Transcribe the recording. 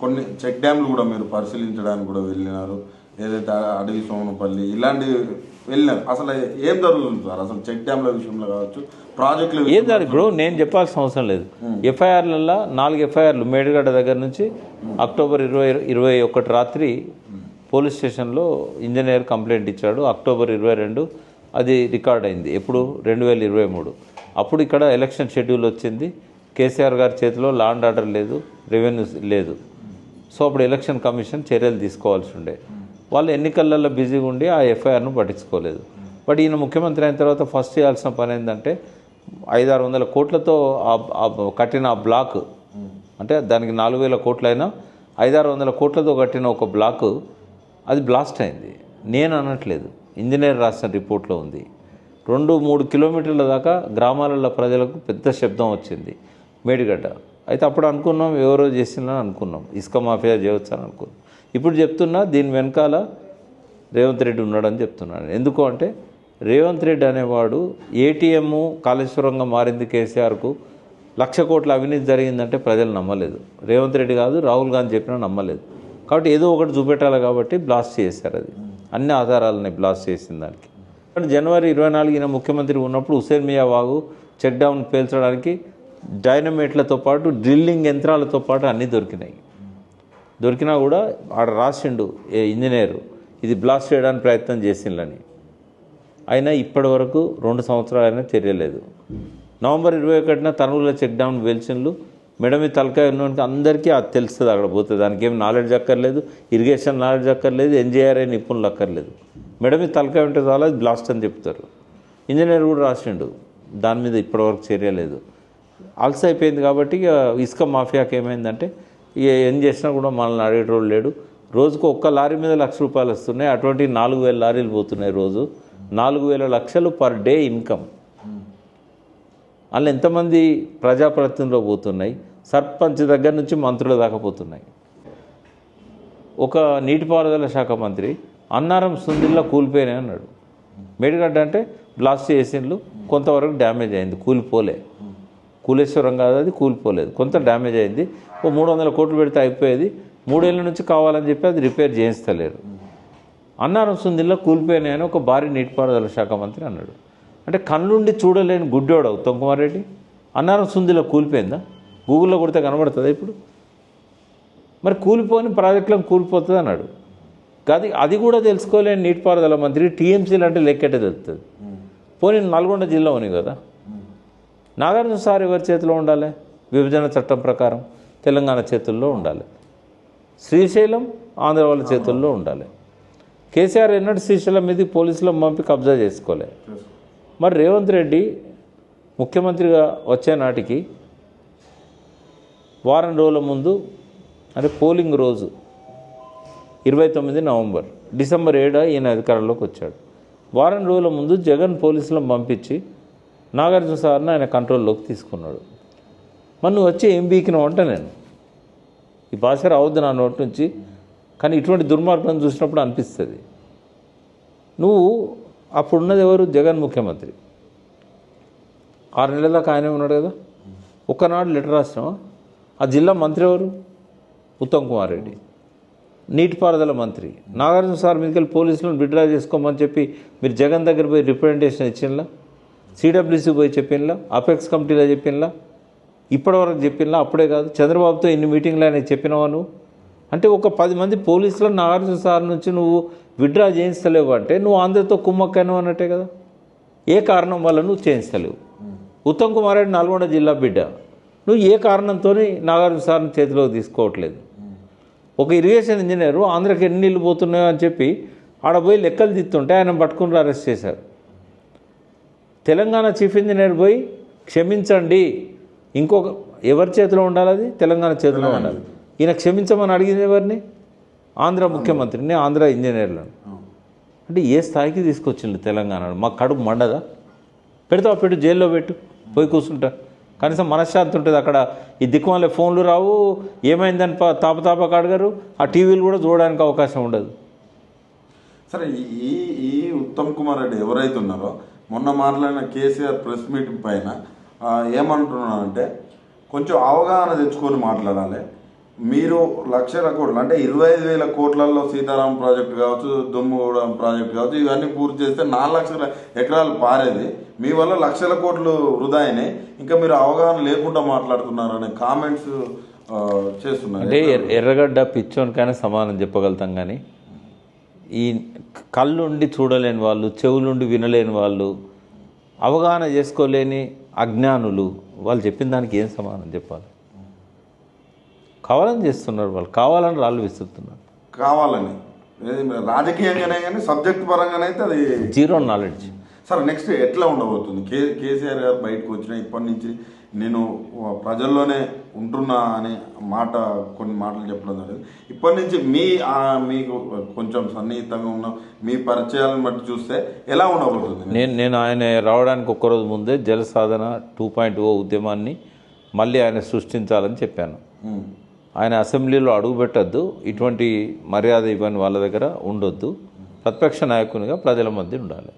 కొన్ని చెక్ డ్యామ్లు కూడా మీరు పరిశీలించడానికి కూడా వెళ్ళినారు, ఏదైతే అడవి సోమనపల్లి ఇలాంటివి వెళ్ళినారు. అసలు ఏం జరుగుతుంది సార్? అసలు చెక్ డ్యామ్ల విషయంలో కావచ్చు, ప్రాజెక్టులు ఏం జరుగుతుంది ఇప్పుడు నేను చెప్పాల్సిన అవసరం లేదు. ఎఫ్ఐఆర్లలో 4 ఎఫ్ఐఆర్లు మేడిగడ్డ దగ్గర నుంచి అక్టోబర్ 21 రాత్రి పోలీస్ స్టేషన్లో ఇంజనీర్ కంప్లైంట్ ఇచ్చాడు. అక్టోబర్ 22 అది రికార్డ్ అయింది. ఎప్పుడు 2023. అప్పుడు ఇక్కడ ఎలక్షన్ షెడ్యూల్ వచ్చింది. కేసీఆర్ గారి చేతిలో లా అండ్ ఆర్డర్ లేదు, రెవెన్యూ లేదు. సో అప్పుడు ఎలక్షన్ కమిషన్ చర్యలు తీసుకోవాల్సి ఉండే. వాళ్ళు ఎన్నికలలో బిజీగా ఉండి ఆ ఎఫ్ఐఆర్ను పట్టించుకోలేదు. బట్ ఈయన ముఖ్యమంత్రి అయిన తర్వాత ఫస్ట్ చేయాల్సిన పని ఏంటంటే 500-600 కోట్లతో కట్టిన ఆ బ్లాక్, అంటే దానికి 4000 కోట్లైనా 500-600 కోట్లతో కట్టిన ఒక బ్లాక్ అది బ్లాస్ట్ అయింది. నేను అనట్లేదు, ఇంజనీర్ రాసిన రిపోర్ట్లో ఉంది. 2-3 కిలోమీటర్ల దాకా గ్రామాలలో ప్రజలకు పెద్ద శబ్దం వచ్చింది మేడిగడ్డ. అయితే అప్పుడు అనుకున్నాం ఎవరో చేసిందని అనుకున్నాం, ఇసుక మాఫియా చేయవచ్చు అని అనుకున్నాం. ఇప్పుడు చెప్తున్నా దీని వెనకాల రేవంత్ రెడ్డి ఉన్నాడని చెప్తున్నాను. ఎందుకు అంటే రేవంత్ రెడ్డి అనేవాడు ఏటీఎం కాళేశ్వరంగా మారింది కేసీఆర్కు 1,00,000 కోట్ల అవినీతి జరిగిందంటే ప్రజలు నమ్మలేదు. రేవంత్ రెడ్డి కాదు, రాహుల్ గాంధీ చెప్పినా నమ్మలేదు. కాబట్టి ఏదో ఒకటి చూపెట్టాలి కాబట్టి బ్లాస్ట్ చేశారు. అది అన్ని ఆధారాలని బ్లాస్ట్ చేసిన దానికి. జనవరి 24 ఈయన ముఖ్యమంత్రి ఉన్నప్పుడు హుసేన్ మియా వాగు చెక్ డౌన్ పేల్చడానికి డైనమేట్లతో పాటు డ్రిల్లింగ్ యంత్రాలతో పాటు అన్నీ దొరికినాయి. దొరికినా కూడా ఆడ రాసిండు ఇంజనీరు ఇది బ్లాస్ట్ చేయడానికి ప్రయత్నం చేసిందని. అయినా ఇప్పటి వరకు 2 సంవత్సరాలైనా చర్యలేదు. నవంబర్ 21న తనువుల చెక్ డౌన్ పేల్చిండ్లు. మేడం ఈ తలకాయ ఉన్నవానికి అందరికీ అది తెలుస్తుంది. అక్కడ పోతే దానికి ఏం నాలెడ్జ్ అక్కర్లేదు, ఇరిగేషన్ నాలెడ్జ్ అక్కర్లేదు, ఎన్జీఆర్ఐ నిపుణులు అక్కర్లేదు. మేడం ఈ తలకాయ ఉంటే చాలా అది బ్లాస్ట్ అని చెప్తారు. ఇంజనీర్ కూడా రాసిండు, దాని మీద ఇప్పటివరకు చర్య లేదు. అలసి అయిపోయింది. కాబట్టి ఇక ఇసుక మాఫియాకి ఏమైందంటే ఇక ఏం చేసినా కూడా మనల్ని అడిగేటోళ్ళు లేడు. రోజుకు ఒక్క లారీ మీద ₹1,00,000 వస్తున్నాయి. అటువంటి 4,000 లారీలు పోతున్నాయి రోజు. 4,000 లక్షలు పర్ డే ఇన్కమ్. అందులో ఎంతమంది ప్రజాప్రతినిధులు పోతున్నాయి, సర్పంచ్ దగ్గర నుంచి మంత్రుల దాకా పోతున్నాయి. ఒక నీటిపారుదల శాఖ మంత్రి అన్నారం సుందిల్లా కూలిపోయినాయి అన్నాడు. మేడిగడ్డ అంటే బ్లాస్ట్ చేసిండ్లు, కొంతవరకు డ్యామేజ్ అయింది, కూలిపోలే. కూలేశ్వరం కాదు, అది కూలిపోలేదు, కొంత డ్యామేజ్ అయింది. 300 కోట్లు పెడితే అయిపోయేది. 3 ఏళ్ళ నుంచి కావాలని చెప్పి అది రిపేర్ చేయించలేరు. అన్నారం సుందిల్లా కూలిపోయినాయని ఒక భారీ నీటిపారుదల శాఖ మంత్రి అన్నాడు. అంటే కళ్ళుండి చూడలేని గుడ్డోడు ఉత్తమ్ కుమార్ రెడ్డి. అన్నారం సుందిల్లా కూలిపోయిందా? గూగుల్లో కొడితే కనబడుతుందా ఇప్పుడు? మరి కూలిపోని ప్రాజెక్టులను కూలిపోతుంది అన్నాడు. అది కూడా తెలుసుకోలేని నీటిపారుదల మంత్రి టీఎంసీలు అంటే లెక్కెట్టే తెలుస్తుంది. పోనీ నల్గొండ జిల్లా ఉంది కదా, నాగార్జున సార్ ఎవరి చేతిలో ఉండాలి? విభజన చట్టం ప్రకారం తెలంగాణ చేతుల్లో ఉండాలి. శ్రీశైలం ఆంధ్ర వాళ్ళ చేతుల్లో ఉండాలి. కేసీఆర్ ఎన్నడూ శ్రీశైలం మీద పోలీసులను పంపి కబ్జా చేసుకోలే. మరి రేవంత్ రెడ్డి ముఖ్యమంత్రిగా వచ్చే నాటికి వారం రోజుల ముందు, అంటే పోలింగ్ రోజు 29 నవంబర్, డిసెంబర్ 7 ఈయన అధికారంలోకి వచ్చాడు. వారం రోజుల ముందు జగన్ పోలీసులను పంపించి నాగార్జున సార్ని ఆయన కంట్రోల్లోకి తీసుకున్నాడు. మరి నువ్వు వచ్చి ఏం బీకినావు అంటే, నేను ఈ భాష రావద్దు నా నోటి నుంచి, కానీ ఇటువంటి దుర్మార్గం చూసినప్పుడు అనిపిస్తుంది. నువ్వు అప్పుడున్నది ఎవరు? జగన్ ముఖ్యమంత్రి. 6 నెలల దాకా ఆయనే ఉన్నాడు కదా. ఒక్కనాడు లెటర్ రాసినావా? ఆ జిల్లా మంత్రి ఎవరు? ఉత్తమ్ కుమార్ రెడ్డి. నీటిపారుదల మంత్రి. నాగార్జున సార్ మీదకెళ్ళి పోలీసులను విత్డ్రా చేసుకోమని చెప్పి మీరు జగన్ దగ్గర పోయి రిప్రజెంటేషన్ ఇచ్చినలా? సిడబ్ల్యూసీ పోయి చెప్పినలా? అపెక్స్ కమిటీలో చెప్పినలా? ఇప్పటివరకు చెప్పినలా? అప్పుడే కాదు, చంద్రబాబుతో ఇన్ని మీటింగ్లు ఆయన చెప్పినావా నువ్వు? అంటే ఒక 10 మంది పోలీసులను నాగార్జున సార్ నుంచి నువ్వు విత్డ్రా చేయించలేవు అంటే నువ్వు ఆంధ్రతో కుమ్మక్కను అన్నట్టే కదా. ఏ కారణం వల్ల నువ్వు చేయించలేవు? ఉత్తమ్ కుమార్ రెడ్డి నల్గొండ జిల్లా బిడ్డ. నువ్వు ఏ కారణంతో నాగార్జున సార్ని చేతిలోకి తీసుకోవట్లేదు? ఒక ఇరిగేషన్ ఇంజనీరు ఆంధ్రకి ఎన్ని నీళ్ళు పోతున్నాయో అని చెప్పి ఆడ పోయి లెక్కలు తీస్తుంటే ఆయన పట్టుకుని అరెస్ట్ చేశారు. తెలంగాణ చీఫ్ ఇంజనీర్ పోయి క్షమించండి, ఇంకొక ఎవరి చేతిలో ఉండాలి? అది తెలంగాణ చేతిలో ఉండాలి. ఈయన క్షమించమని అడిగింది ఎవరిని? ఆంధ్ర ముఖ్యమంత్రిని, ఆంధ్ర ఇంజనీర్లను. అంటే ఏ స్థాయికి తీసుకొచ్చిండు తెలంగాణ? మా కడుపు మండదా? పెడతావా? పెట్టు, జైల్లో పెట్టు, పోయి కూర్చుంటా. కనీసం మనశ్శాంతి ఉంటుంది అక్కడ. ఈ దిక్కుమాలే ఫోన్లు రావు, ఏమైందని తాపతాపక అడగరు, ఆ టీవీలు కూడా చూడడానికి అవకాశం ఉండదు. సరే, ఈ ఉత్తమ్ కుమార్ రెడ్డి ఎవరైతే ఉన్నారో మొన్న మాట్లాడిన కేసీఆర్ ప్రెస్ మీట్ పైన ఏమంటున్నానంటే కొంచెం అవగాహన తెచ్చుకొని మాట్లాడాలి. మీరు లక్షల కోట్లు అంటే 25,000 కోట్లలో సీతారాం ప్రాజెక్టు కావచ్చు, దుమ్ముగూడెం ప్రాజెక్టు కావచ్చు, ఇవన్నీ పూర్తి చేస్తే 4 లక్షల ఎకరాలు పారేది. మీ వల్ల లక్షల కోట్లు వృధా అయినాయి. ఇంకా మీరు అవగాహన లేకుండా మాట్లాడుతున్నారు అనే కామెంట్స్ చేస్తున్నారు. అంటే ఎర్రగడ్డ పిచ్చోనికైనా సమానం చెప్పగలుగుతాం, కానీ ఈ కళ్ళుండి చూడలేని వాళ్ళు, చెవులుండి వినలేని వాళ్ళు, అవగాహన చేసుకోలేని అజ్ఞానులు వాళ్ళు చెప్పిన దానికి ఏం సమానం చెప్పాలి? కావాలని చేస్తున్నారు వాళ్ళు, కావాలని రాళ్ళు విసురుతున్నారు, కావాలని. రాజకీయంగానే కానీ సబ్జెక్ట్ పరంగానే అయితే అది జీరో నాలెడ్జ్. సార్ నెక్స్ట్ ఎట్లా ఉండబోతుంది? కేసీఆర్ గారు బయటకు వచ్చిన ఇప్పటి నుంచి నేను ప్రజల్లోనే ఉంటున్నా అనే మాట, కొన్ని మాటలు చెప్పడం జరిగింది. ఇప్పటి నుంచి మీకు కొంచెం సన్నిహితంగా ఉన్న మీ పరిచయాలను బట్టి చూస్తే ఎలా ఉండబోతుంది? నేను ఆయన రావడానికి ఒక్కరోజు ముందే జల సాధన 2.0 ఉద్యమాన్ని మళ్ళీ ఆయన సృష్టించాలని చెప్పాను. ఆయన అసెంబ్లీలో అడుగుపెట్టద్దు, ఇటువంటి మర్యాద ఇవ్వని వాళ్ళ దగ్గర ఉండొద్దు, ప్రతిపక్ష నాయకునిగా ప్రజల మధ్య ఉండాలి.